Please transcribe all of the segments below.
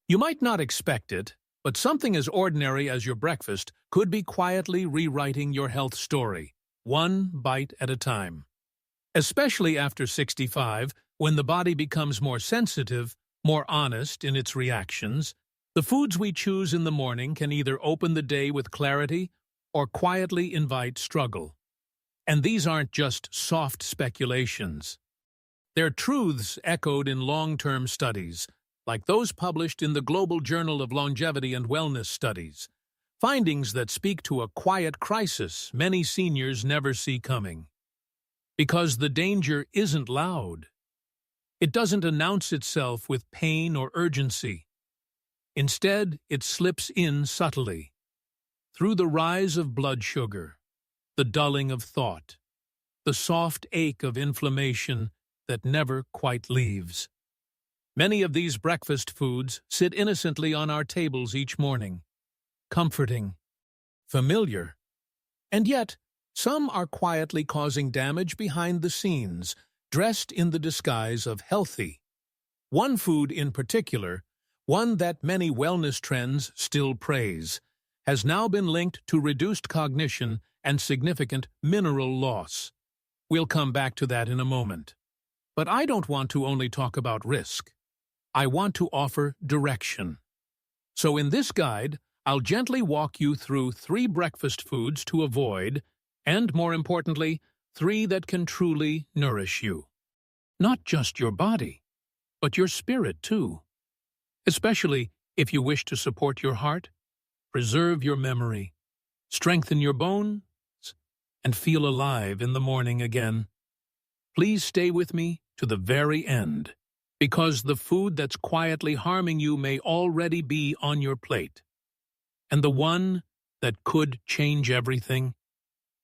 You might not expect it, but something as ordinary as your breakfast could be quietly rewriting your health story, one bite at a time. Especially after 65, when the body becomes more sensitive, more honest in its reactions, the foods we choose in the morning can either open the day with clarity or quietly invite struggle. And these aren't just soft speculations. They're truths echoed in long-term studies, like those published in the Global Journal of Longevity and Wellness Studies, findings that speak to a quiet crisis many seniors never see coming. Because the danger isn't loud. It doesn't announce itself with pain or urgency. Instead, it slips in subtly, through the rise of blood sugar, the dulling of thought, the soft ache of inflammation that never quite leaves. Many of these breakfast foods sit innocently on our tables each morning, comforting, familiar, and yet some are quietly causing damage behind the scenes, dressed in the disguise of healthy. One food in particular, one that many wellness trends still praise, has now been linked to reduced cognition and significant mineral loss. We'll come back to that in a moment. But I don't want to only talk about risk. I want to offer direction. So in this guide, I'll gently walk you through 3 breakfast foods to avoid, and more importantly, 3 that can truly nourish you. Not just your body, but your spirit too. Especially if you wish to support your heart, preserve your memory, strengthen your bones, and feel alive in the morning again. Please stay with me to the very end, because the food that's quietly harming you may already be on your plate. And the one that could change everything,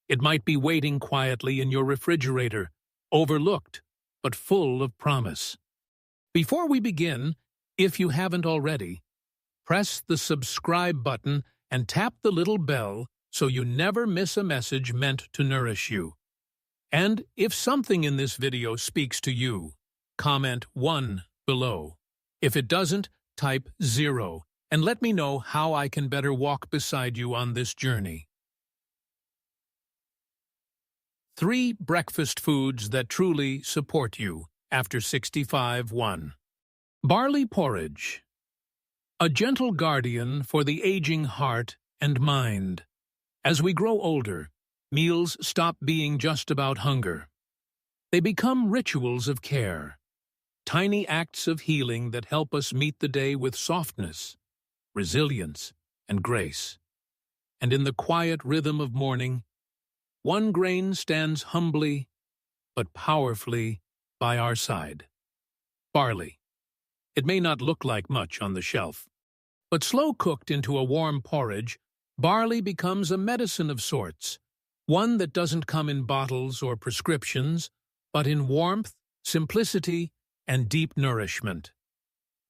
it might be waiting quietly in your refrigerator, overlooked, but full of promise. Before we begin, if you haven't already, press the subscribe button and tap the little bell so you never miss a message meant to nourish you. And if something in this video speaks to you, comment 1 below. If it doesn't, type 0, and let me know how I can better walk beside you on this journey. 3 breakfast foods that truly support you after 65. 1. Barley porridge. A gentle guardian for the aging heart and mind. As we grow older, meals stop being just about hunger. They become rituals of care, tiny acts of healing that help us meet the day with softness, resilience, and grace. And in the quiet rhythm of morning, one grain stands humbly but powerfully by our side. Barley. It may not look like much on the shelf, but slow cooked into a warm porridge, barley becomes a medicine of sorts, one that doesn't come in bottles or prescriptions, but in warmth, simplicity, and deep nourishment.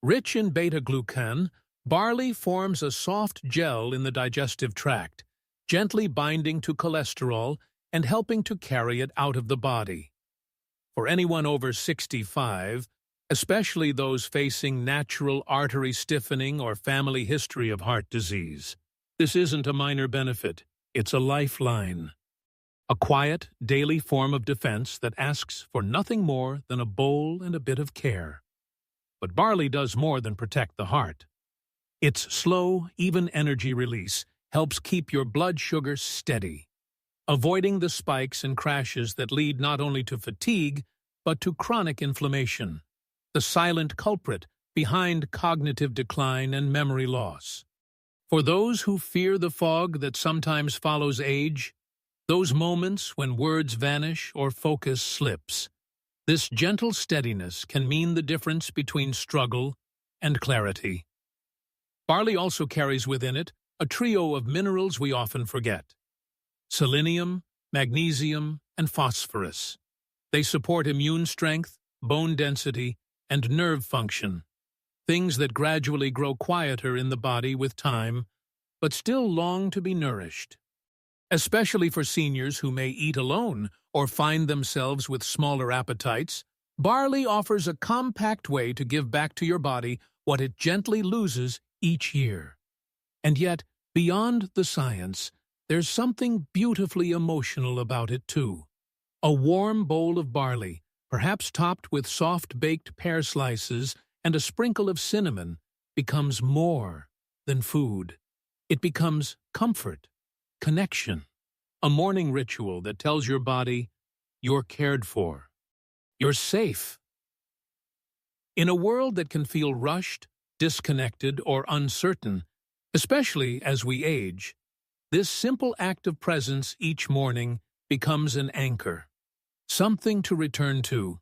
Rich in beta-glucan, barley forms a soft gel in the digestive tract, gently binding to cholesterol and helping to carry it out of the body. For anyone over 65, especially those facing natural artery stiffening or family history of heart disease, this isn't a minor benefit, it's a lifeline. A quiet, daily form of defense that asks for nothing more than a bowl and a bit of care. But barley does more than protect the heart. Its slow, even energy release helps keep your blood sugar steady, avoiding the spikes and crashes that lead not only to fatigue, but to chronic inflammation, the silent culprit behind cognitive decline and memory loss. For those who fear the fog that sometimes follows age, those moments when words vanish or focus slips, this gentle steadiness can mean the difference between struggle and clarity. Barley also carries within it a trio of minerals we often forget: selenium, magnesium, and phosphorus. They support immune strength, bone density, and nerve function, things that gradually grow quieter in the body with time, but still long to be nourished. Especially for seniors who may eat alone or find themselves with smaller appetites, barley offers a compact way to give back to your body what it gently loses each year. And yet, beyond the science, there's something beautifully emotional about it too. A warm bowl of barley, perhaps topped with soft-baked pear slices and a sprinkle of cinnamon, becomes more than food. It becomes comfort, connection, a morning ritual that tells your body you're cared for, you're safe. In a world that can feel rushed, disconnected, or uncertain, especially as we age, this simple act of presence each morning becomes an anchor, something to return to,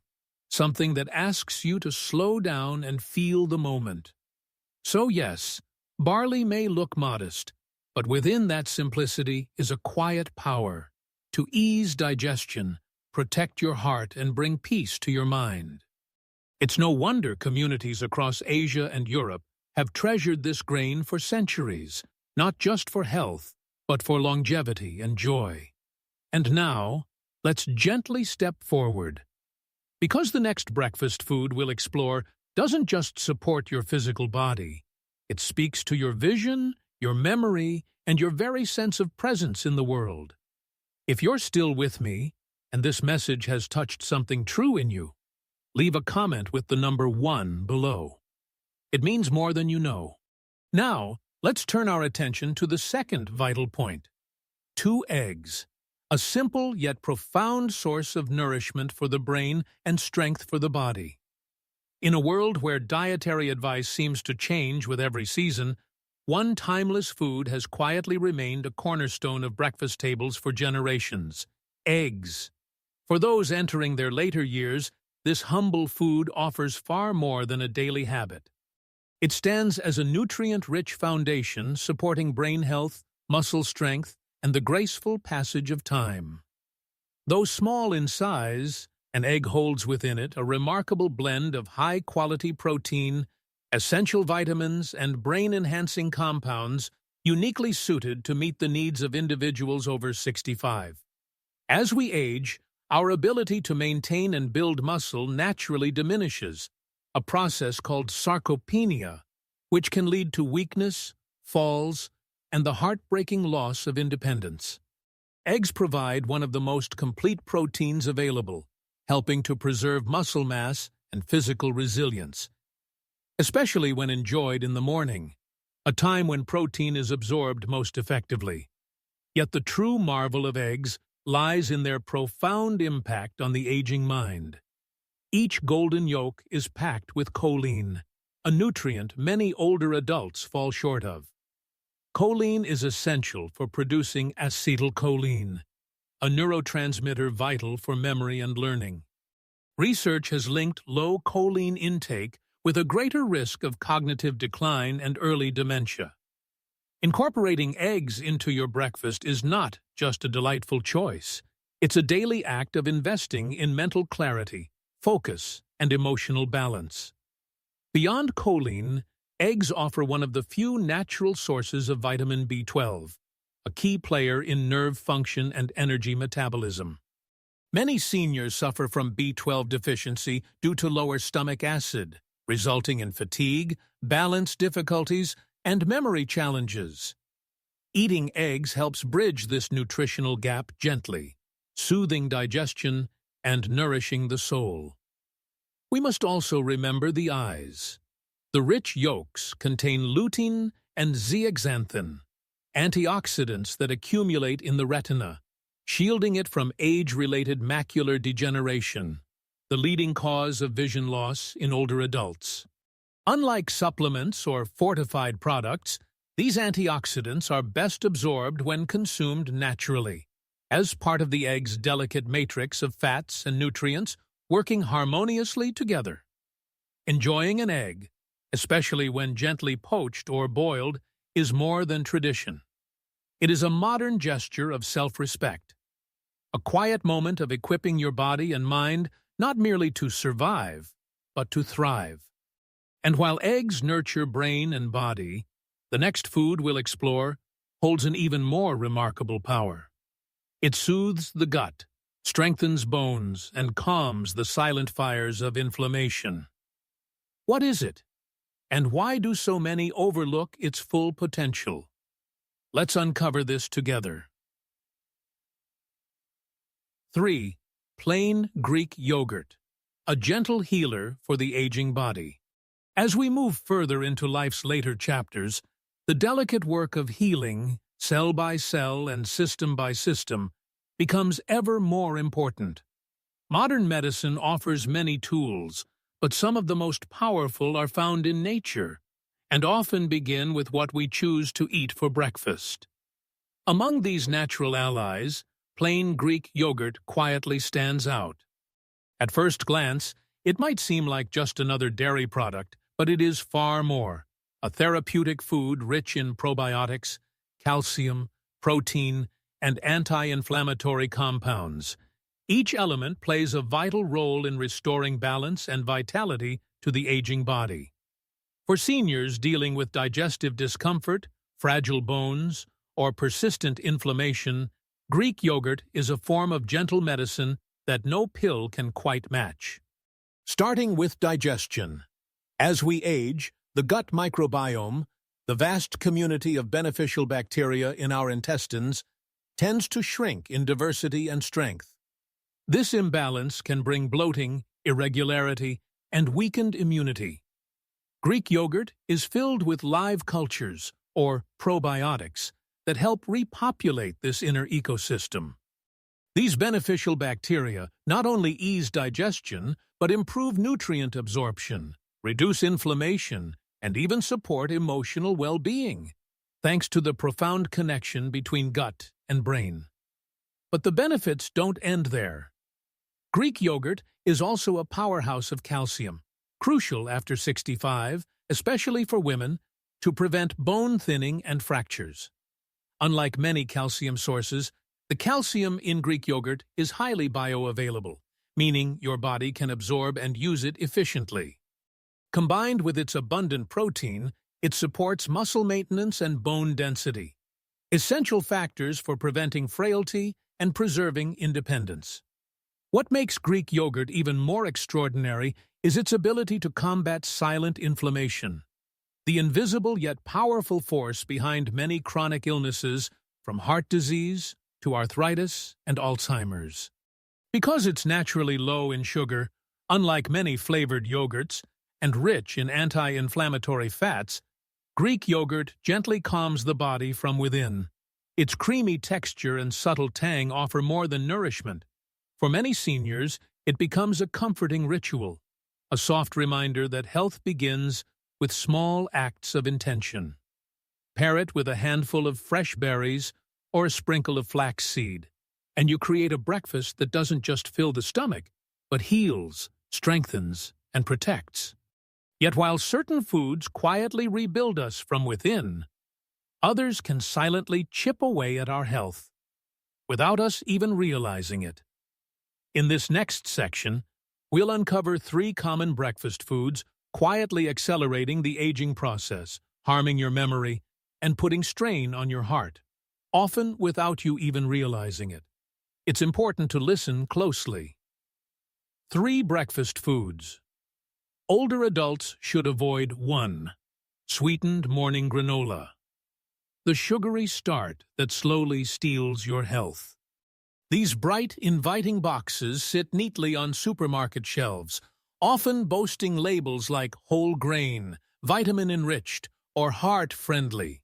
something that asks you to slow down and feel the moment. So yes, barley may look modest, but within that simplicity is a quiet power to ease digestion, protect your heart, and bring peace to your mind. It's no wonder communities across Asia and Europe have treasured this grain for centuries, not just for health, but for longevity and joy. And now, let's gently step forward. Because the next breakfast food we'll explore doesn't just support your physical body, it speaks to your vision, your memory, and your very sense of presence in the world. If you're still with me, and this message has touched something true in you, leave a comment with the number 1 below. It means more than you know. Now, let's turn our attention to the second vital point. 2 eggs, a simple yet profound source of nourishment for the brain and strength for the body. In a world where dietary advice seems to change with every season, one timeless food has quietly remained a cornerstone of breakfast tables for generations: eggs. For those entering their later years, this humble food offers far more than a daily habit. It stands as a nutrient-rich foundation supporting brain health, muscle strength, and the graceful passage of time. Though small in size, an egg holds within it a remarkable blend of high-quality protein, essential vitamins, and brain-enhancing compounds uniquely suited to meet the needs of individuals over 65. As we age, our ability to maintain and build muscle naturally diminishes, a process called sarcopenia, which can lead to weakness, falls, and the heartbreaking loss of independence. Eggs provide one of the most complete proteins available, helping to preserve muscle mass and physical resilience, especially when enjoyed in the morning, a time when protein is absorbed most effectively. Yet the true marvel of eggs lies in their profound impact on the aging mind. Each golden yolk is packed with choline, a nutrient many older adults fall short of. Choline is essential for producing acetylcholine, a neurotransmitter vital for memory and learning. Research has linked low choline intake with a greater risk of cognitive decline and early dementia. Incorporating eggs into your breakfast is not just a delightful choice. It's a daily act of investing in mental clarity, focus, and emotional balance. Beyond choline, eggs offer one of the few natural sources of vitamin B12, a key player in nerve function and energy metabolism. Many seniors suffer from B12 deficiency due to lower stomach acid, resulting in fatigue, balance difficulties, and memory challenges. Eating eggs helps bridge this nutritional gap gently, soothing digestion and nourishing the soul. We must also remember the eyes. The rich yolks contain lutein and zeaxanthin, antioxidants that accumulate in the retina, shielding it from age-related macular degeneration, the leading cause of vision loss in older adults. Unlike supplements or fortified products, these antioxidants are best absorbed when consumed naturally, as part of the egg's delicate matrix of fats and nutrients working harmoniously together. Enjoying an egg, especially when gently poached or boiled, is more than tradition. It is a modern gesture of self-respect, a quiet moment of equipping your body and mind not merely to survive, but to thrive. And while eggs nurture brain and body, the next food we'll explore holds an even more remarkable power. It soothes the gut, strengthens bones, and calms the silent fires of inflammation. What is it? And why do so many overlook its full potential? Let's uncover this together. 3. Plain Greek yogurt, a gentle healer for the aging body. As we move further into life's later chapters, the delicate work of healing, cell by cell and system by system, becomes ever more important. Modern medicine offers many tools, but some of the most powerful are found in nature, and often begin with what we choose to eat for breakfast. Among these natural allies, plain Greek yogurt quietly stands out. At first glance, it might seem like just another dairy product, but it is far more. A therapeutic food rich in probiotics, calcium, protein, and anti-inflammatory compounds. Each element plays a vital role in restoring balance and vitality to the aging body. For seniors dealing with digestive discomfort, fragile bones, or persistent inflammation, Greek yogurt is a form of gentle medicine that no pill can quite match. Starting with digestion. As we age, the gut microbiome, the vast community of beneficial bacteria in our intestines, tends to shrink in diversity and strength. This imbalance can bring bloating, irregularity, and weakened immunity. Greek yogurt is filled with live cultures, or probiotics, that help repopulate this inner ecosystem. These beneficial bacteria not only ease digestion, but improve nutrient absorption, reduce inflammation, and even support emotional well-being, thanks to the profound connection between gut and brain. But the benefits don't end there. Greek yogurt is also a powerhouse of calcium, crucial after 65, especially for women, to prevent bone thinning and fractures. Unlike many calcium sources, the calcium in Greek yogurt is highly bioavailable, meaning your body can absorb and use it efficiently. Combined with its abundant protein, it supports muscle maintenance and bone density, essential factors for preventing frailty and preserving independence. What makes Greek yogurt even more extraordinary is its ability to combat silent inflammation, the invisible yet powerful force behind many chronic illnesses, from heart disease to arthritis and Alzheimer's. Because it's naturally low in sugar, unlike many flavored yogurts, and rich in anti-inflammatory fats, Greek yogurt gently calms the body from within. Its creamy texture and subtle tang offer more than nourishment. For many seniors, it becomes a comforting ritual, a soft reminder that health begins with small acts of intention. Pair it with a handful of fresh berries or a sprinkle of flaxseed, and you create a breakfast that doesn't just fill the stomach, but heals, strengthens, and protects. Yet while certain foods quietly rebuild us from within, others can silently chip away at our health, without us even realizing it. In this next section, we'll uncover 3 common breakfast foods quietly accelerating the aging process, harming your memory, and putting strain on your heart, often without you even realizing it. It's important to listen closely. 3 breakfast foods. Older adults should avoid 1. Sweetened morning granola, the sugary start that slowly steals your health. These bright, inviting boxes sit neatly on supermarket shelves, often boasting labels like whole grain, vitamin-enriched, or heart-friendly.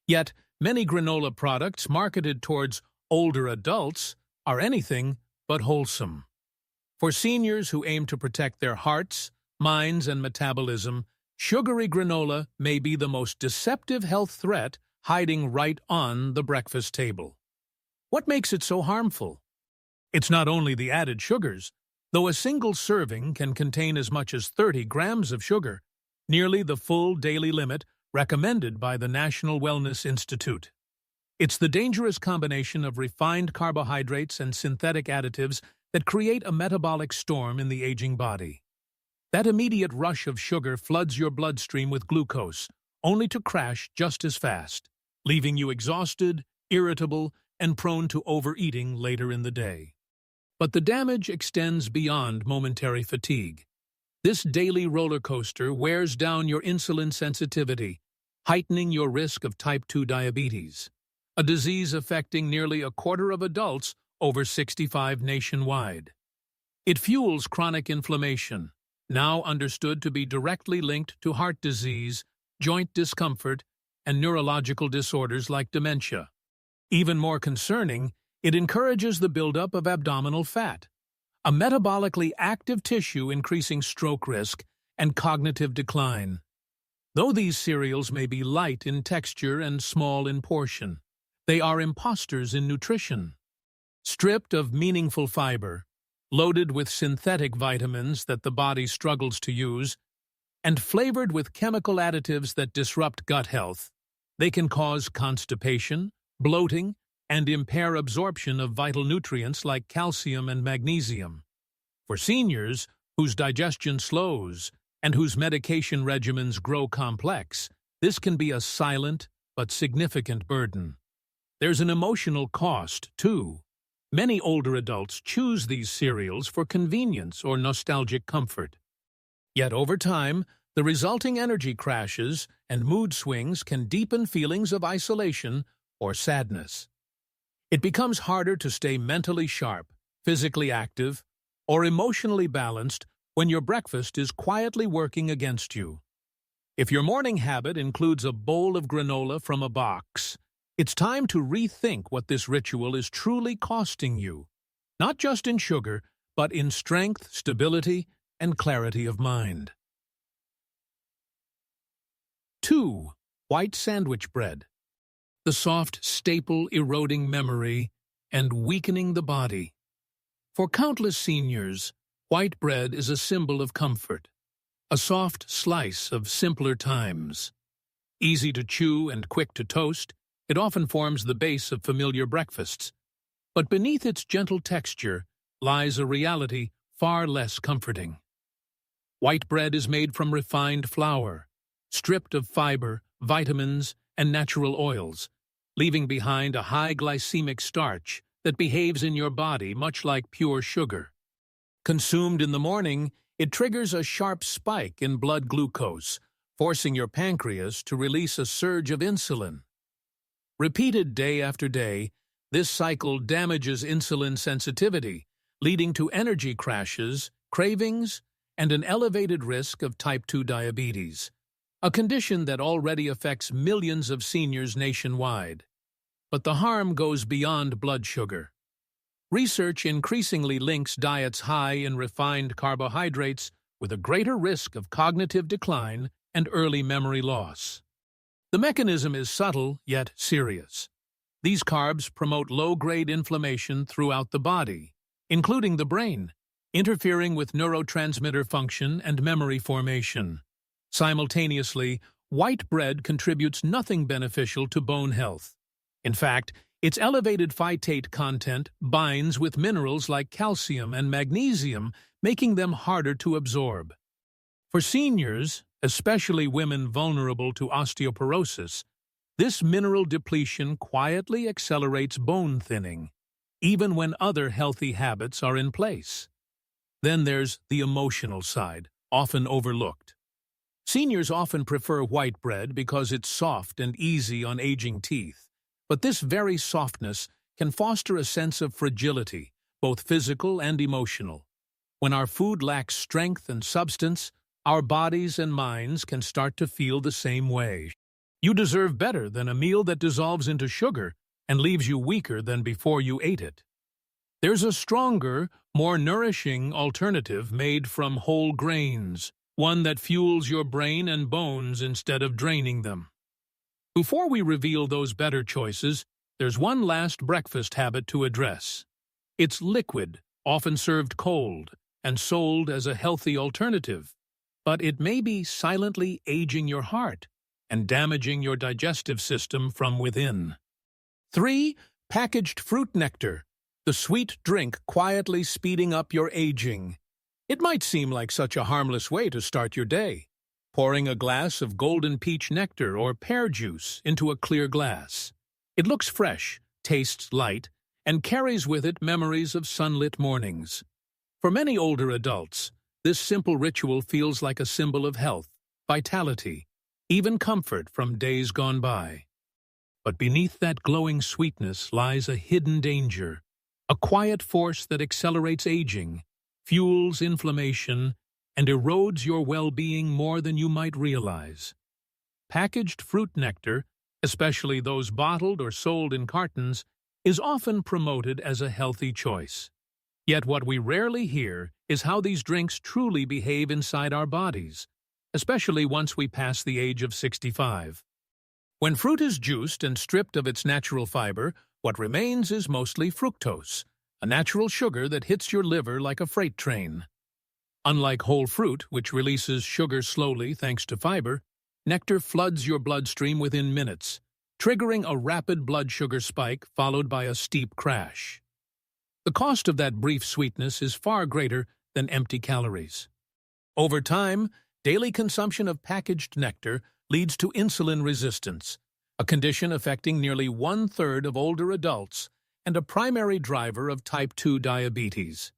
Yet, many granola products marketed towards older adults are anything but wholesome. For seniors who aim to protect their hearts, minds, and metabolism, sugary granola may be the most deceptive health threat hiding right on the breakfast table. What makes it so harmful? It's not only the added sugars, though a single serving can contain as much as 30 grams of sugar, nearly the full daily limit recommended by the National Wellness Institute. It's the dangerous combination of refined carbohydrates and synthetic additives that create a metabolic storm in the aging body. That immediate rush of sugar floods your bloodstream with glucose, only to crash just as fast, leaving you exhausted, irritable, and prone to overeating later in the day. But the damage extends beyond momentary fatigue. This daily roller coaster wears down your insulin sensitivity, heightening your risk of type 2 diabetes, a disease affecting nearly a quarter of adults over 65 nationwide. It fuels chronic inflammation, now understood to be directly linked to heart disease, joint discomfort, and neurological disorders like dementia. Even more concerning, it encourages the buildup of abdominal fat, a metabolically active tissue increasing stroke risk and cognitive decline. Though these cereals may be light in texture and small in portion, they are imposters in nutrition. Stripped of meaningful fiber, loaded with synthetic vitamins that the body struggles to use, and flavored with chemical additives that disrupt gut health, they can cause constipation, bloating, and impair absorption of vital nutrients like calcium and magnesium. For seniors whose digestion slows and whose medication regimens grow complex, this can be a silent but significant burden. There's an emotional cost, too. Many older adults choose these cereals for convenience or nostalgic comfort. Yet over time, the resulting energy crashes and mood swings can deepen feelings of isolation or sadness. It becomes harder to stay mentally sharp, physically active, or emotionally balanced when your breakfast is quietly working against you. If your morning habit includes a bowl of granola from a box, it's time to rethink what this ritual is truly costing you, not just in sugar, but in strength, stability, and clarity of mind. 2. White sandwich bread. The soft staple eroding memory and weakening the body. For countless seniors, white bread is a symbol of comfort, a soft slice of simpler times. Easy to chew and quick to toast, it often forms the base of familiar breakfasts. But beneath its gentle texture lies a reality far less comforting. White bread is made from refined flour, stripped of fiber, vitamins, and natural oils, leaving behind a high glycemic starch that behaves in your body much like pure sugar. Consumed in the morning, it triggers a sharp spike in blood glucose, forcing your pancreas to release a surge of insulin. Repeated day after day, this cycle damages insulin sensitivity, leading to energy crashes, cravings, and an elevated risk of type 2 diabetes, a condition that already affects millions of seniors nationwide. But the harm goes beyond blood sugar. Research increasingly links diets high in refined carbohydrates with a greater risk of cognitive decline and early memory loss. The mechanism is subtle yet serious. These carbs promote low-grade inflammation throughout the body, including the brain, interfering with neurotransmitter function and memory formation. Simultaneously, white bread contributes nothing beneficial to bone health. In fact, its elevated phytate content binds with minerals like calcium and magnesium, making them harder to absorb. For seniors, especially women vulnerable to osteoporosis, this mineral depletion quietly accelerates bone thinning, even when other healthy habits are in place. Then there's the emotional side, often overlooked. Seniors often prefer white bread because it's soft and easy on aging teeth. But this very softness can foster a sense of fragility, both physical and emotional. When our food lacks strength and substance, our bodies and minds can start to feel the same way. You deserve better than a meal that dissolves into sugar and leaves you weaker than before you ate it. There's a stronger, more nourishing alternative made from whole grains, one that fuels your brain and bones instead of draining them. Before we reveal those better choices, there's one last breakfast habit to address. It's liquid, often served cold, and sold as a healthy alternative. But it may be silently aging your heart and damaging your digestive system from within. 3. Packaged fruit nectar, the sweet drink quietly speeding up your aging. It might seem like such a harmless way to start your day, pouring a glass of golden peach nectar or pear juice into a clear glass. It looks fresh, tastes light, and carries with it memories of sunlit mornings. For many older adults, this simple ritual feels like a symbol of health, vitality, even comfort from days gone by. But beneath that glowing sweetness lies a hidden danger, a quiet force that accelerates aging, fuels inflammation, and erodes your well-being more than you might realize. Packaged fruit nectar, especially those bottled or sold in cartons, is often promoted as a healthy choice. Yet what we rarely hear is how these drinks truly behave inside our bodies, especially once we pass the age of 65. When fruit is juiced and stripped of its natural fiber, what remains is mostly fructose, a natural sugar that hits your liver like a freight train. Unlike whole fruit, which releases sugar slowly thanks to fiber, nectar floods your bloodstream within minutes, triggering a rapid blood sugar spike followed by a steep crash. The cost of that brief sweetness is far greater than empty calories. Over time, daily consumption of packaged nectar leads to insulin resistance, a condition affecting nearly 1/3 of older adults and a primary driver of type 2 diabetes.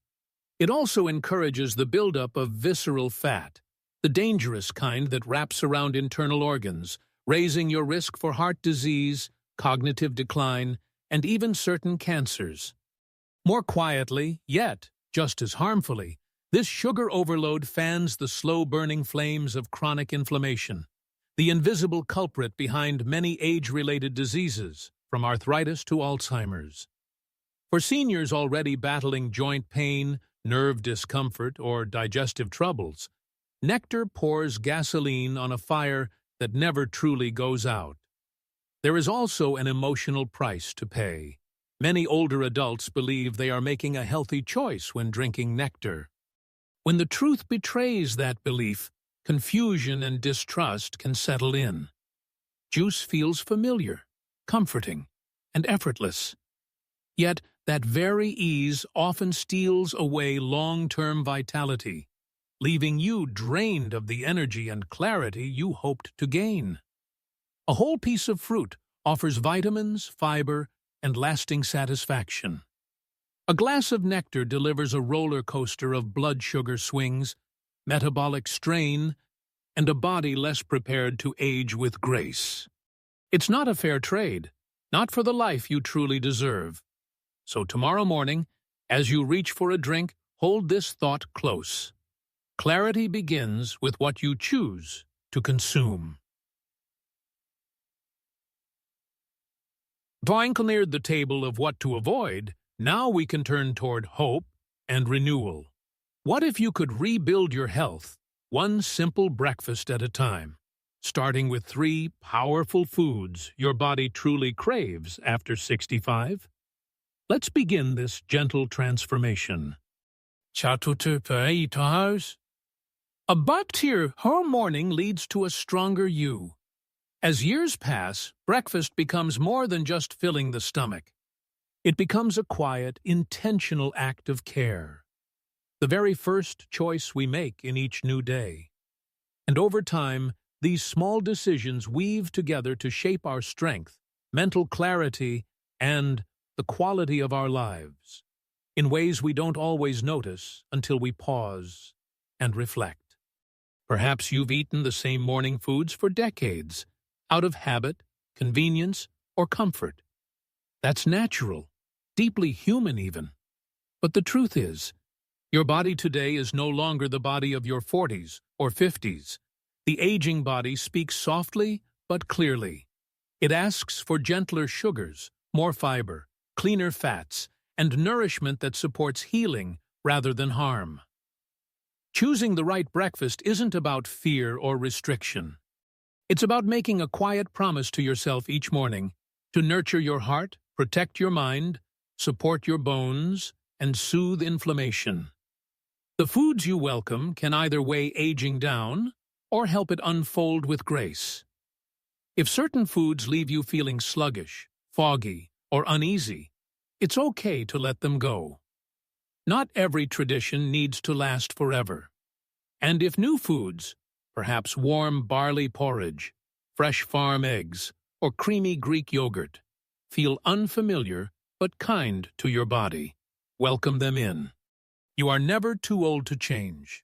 It also encourages the buildup of visceral fat, the dangerous kind that wraps around internal organs, raising your risk for heart disease, cognitive decline, and even certain cancers. More quietly, yet just as harmfully, this sugar overload fans the slow-burning flames of chronic inflammation, the invisible culprit behind many age-related diseases, from arthritis to Alzheimer's. For seniors already battling joint pain, nerve discomfort, or digestive troubles, nectar pours gasoline on a fire that never truly goes out. There is also an emotional price to pay. Many older adults believe they are making a healthy choice when drinking nectar. When the truth betrays that belief, confusion and distrust can settle in. Juice feels familiar, comforting, and effortless. Yet, that very ease often steals away long-term vitality, leaving you drained of the energy and clarity you hoped to gain. A whole piece of fruit offers vitamins, fiber, and lasting satisfaction. A glass of nectar delivers a roller coaster of blood sugar swings, metabolic strain, and a body less prepared to age with grace. It's not a fair trade, not for the life you truly deserve. So tomorrow morning, as you reach for a drink, hold this thought close. Clarity begins with what you choose to consume. Having cleared the table of what to avoid, now we can turn toward hope and renewal. What if you could rebuild your health, one simple breakfast at a time, starting with 3 powerful foods your body truly craves after 65? Let's begin this gentle transformation. A bacteria whole morning leads to a stronger you. As years pass, breakfast becomes more than just filling the stomach. It becomes a quiet, intentional act of care, the very first choice we make in each new day. And over time, these small decisions weave together to shape our strength, mental clarity, and the quality of our lives, in ways we don't always notice until we pause and reflect. Perhaps you've eaten the same morning foods for decades, out of habit, convenience, or comfort. That's natural, deeply human even. But the truth is, your body today is no longer the body of your 40s or 50s. The aging body speaks softly but clearly. It asks for gentler sugars, more fiber, cleaner fats, and nourishment that supports healing rather than harm. Choosing the right breakfast isn't about fear or restriction. It's about making a quiet promise to yourself each morning to nurture your heart, protect your mind, support your bones, and soothe inflammation. The foods you welcome can either weigh aging down or help it unfold with grace. If certain foods leave you feeling sluggish, foggy, or uneasy, it's okay to let them go. Not every tradition needs to last forever. And if new foods, perhaps warm barley porridge, fresh farm eggs, or creamy Greek yogurt, feel unfamiliar but kind to your body, welcome them in. You are never too old to change.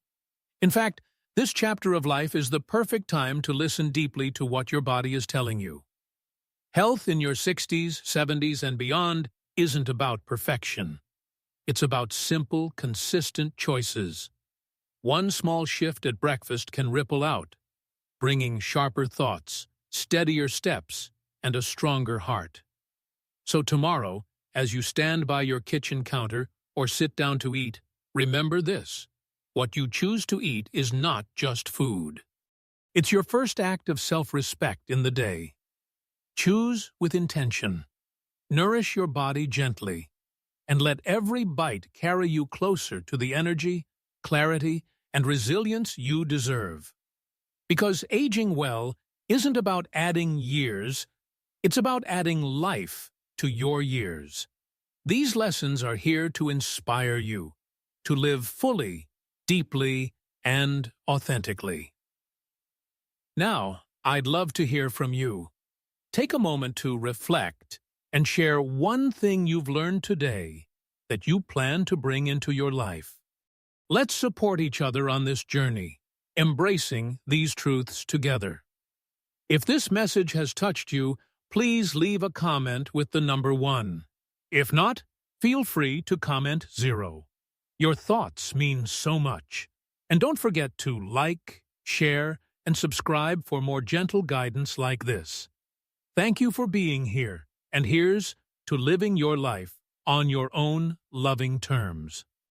In fact, this chapter of life is the perfect time to listen deeply to what your body is telling you. Health in your 60s, 70s, and beyond isn't about perfection. It's about simple, consistent choices. One small shift at breakfast can ripple out, bringing sharper thoughts, steadier steps, and a stronger heart. So tomorrow, as you stand by your kitchen counter or sit down to eat, remember this: what you choose to eat is not just food. It's your first act of self-respect in the day. Choose with intention. Nourish your body gently, and let every bite carry you closer to the energy, clarity, and resilience you deserve. Because aging well isn't about adding years, it's about adding life to your years. These lessons are here to inspire you to live fully, deeply, and authentically. Now, I'd love to hear from you. Take a moment to reflect and share one thing you've learned today that you plan to bring into your life. Let's support each other on this journey, embracing these truths together. If this message has touched you, please leave a comment with the number 1. If not, feel free to comment 0. Your thoughts mean so much. And don't forget to like, share, and subscribe for more gentle guidance like this. Thank you for being here, and here's to living your life on your own loving terms.